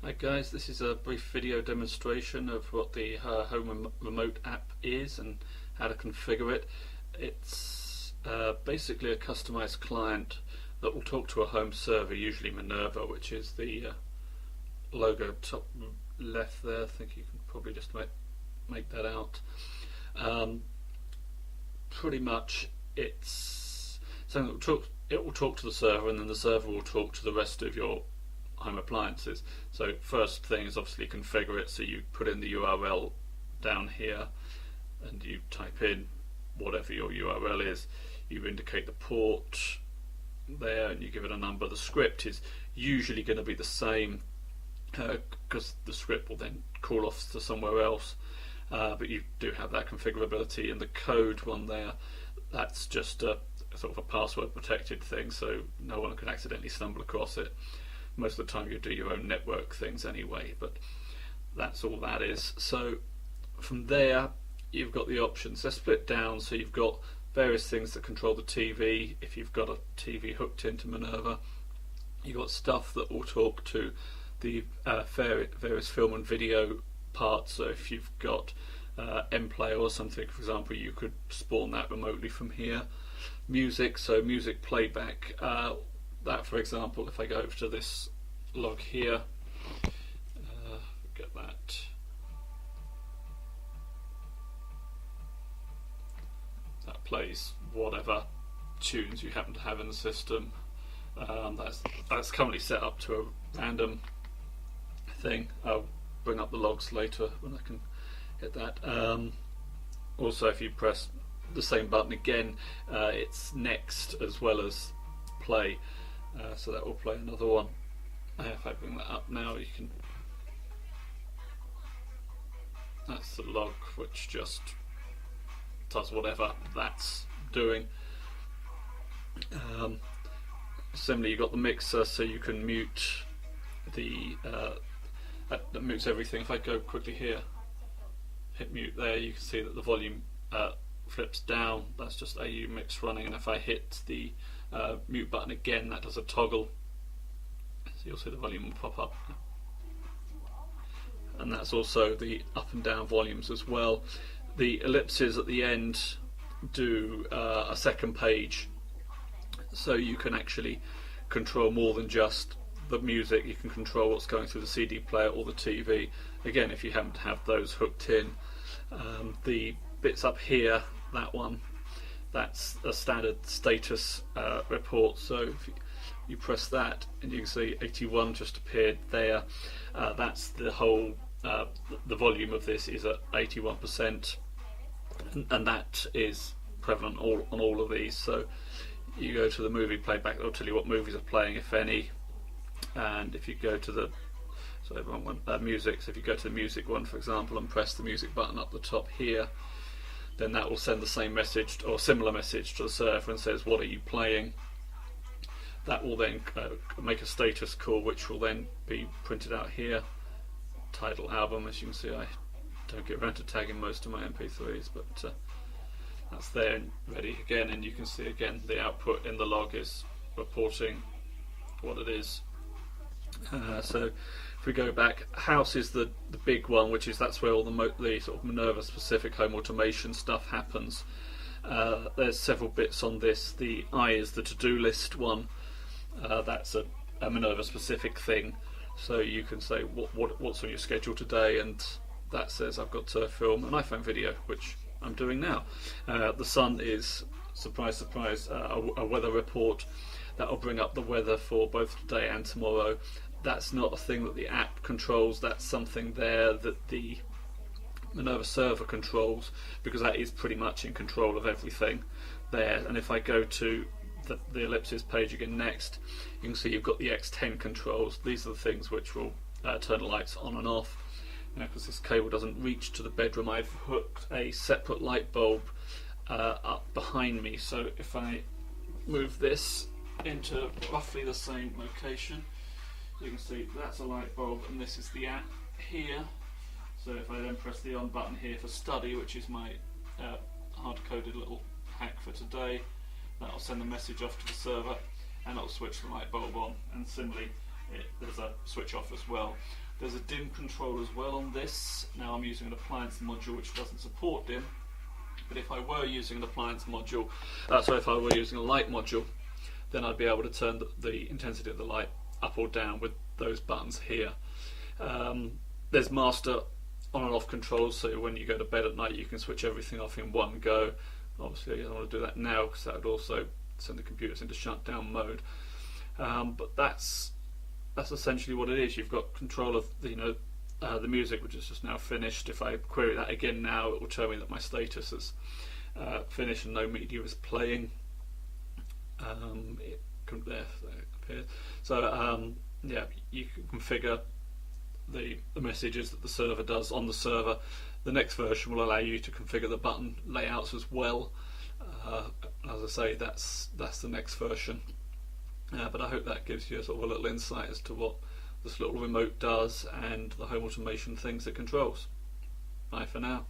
Hi guys, this is a brief video demonstration of what the Home Remote app is and how to configure it. It's basically a customized client that will talk to a home server, usually Minerva, which is the logo top left there. I think you can probably just make that out. Pretty much it's something that will talk to the server, and then the server will talk to the rest of your home appliances. So first thing is obviously configure it, so you put in the URL down here and you type in whatever your URL is, you indicate the port there and you give it a number. The script is usually going to be the same because the script will then call off to somewhere else, but you do have that configurability. And the code one there, that's just a sort of a password protected thing, so no one can accidentally stumble across it. Most of the time you do your own network things anyway, but that's all that is. So from there you've got the options. They're split down, so you've got various things that control the TV. If you've got a TV hooked into Minerva, you've got stuff that will talk to the various film and video parts. So if you've got M-Player or something, for example, you could spawn that remotely from here. Music, so music playback. That, for example, if I go over to this log here, get that. That plays whatever tunes you happen to have in the system. That's currently set up to a random thing. I'll bring up the logs later when I can get that. Also, if you press the same button again, it's next as well as play. So that will play another one. If I bring that up now, you can. That's the log, which just does whatever that's doing. Similarly, you've got the mixer, so you can mute the. That mutes everything. If I go quickly here, hit mute there, you can see that the volume flips down. That's just AU mix running, and if I hit the mute button again, that does a toggle, so you'll see the volume will pop up, and that's also the up and down volumes as well. The ellipses at the end do a second page, so you can actually control more than just the music. You can control what's going through the CD player or the TV, again if you happen to have those hooked in. The bits up here, that one, that's a standard status report, so if you press that and you can see 81 just appeared there. That's the whole, the volume of this is at 81%, and that is prevalent on all of these. So you go to the movie playback, it'll tell you what movies are playing, if any, and if you go to the music, so if you go to the music one, for example, and press the music button up the top here, then that will send the same message or similar message to the server and says, what are you playing? That will then make a status call, which will then be printed out here. Title, album. As you can see, I don't get around to tagging most of my MP3s, but that's there and ready again, and you can see again the output in the log is reporting what it is. So if we go back, house is the big one, which is that's where all the sort of Minerva specific home automation stuff happens. There's several bits on this. The I is the to-do list one. That's a Minerva specific thing, so you can say what's on your schedule today, and that says I've got to film an iPhone video, which I'm doing now. The sun is, surprise surprise, a weather report that will bring up the weather for both today and tomorrow. That's not a thing that the app controls, that's something there that the Minerva server controls, because that is pretty much in control of everything there. And if I go to the ellipsis page again next, you can see you've got the X10 controls. These are the things which will turn the lights on and off. Now, because this cable doesn't reach to the bedroom, I've hooked a separate light bulb up behind me, so if I move this into roughly the same location, you can see that's a light bulb and this is the app here. So if I then press the on button here for study, which is my hard-coded little hack for today, that'll send the message off to the server and it'll switch the light bulb on, and similarly there's a switch off as well. There's a dim control as well on this. Now I'm using an appliance module which doesn't support dim, but if I were using an appliance module, if I were using a light module, then I'd be able to turn the intensity of the light up or down with those buttons here. There's master on and off controls, so when you go to bed at night you can switch everything off in one go. Obviously I don't want to do that now because that would also send the computers into shutdown mode. But that's essentially what it is. You've got control of the music, which is just now finished. If I query that again now, it will tell me that my status is finished and no media is playing. It appears. So yeah, you can configure the messages that the server does on the server. The next version will allow you to configure the button layouts as well. As I say, that's the next version. But I hope that gives you a sort of a little insight as to what this little remote does and the home automation things it controls. Bye for now.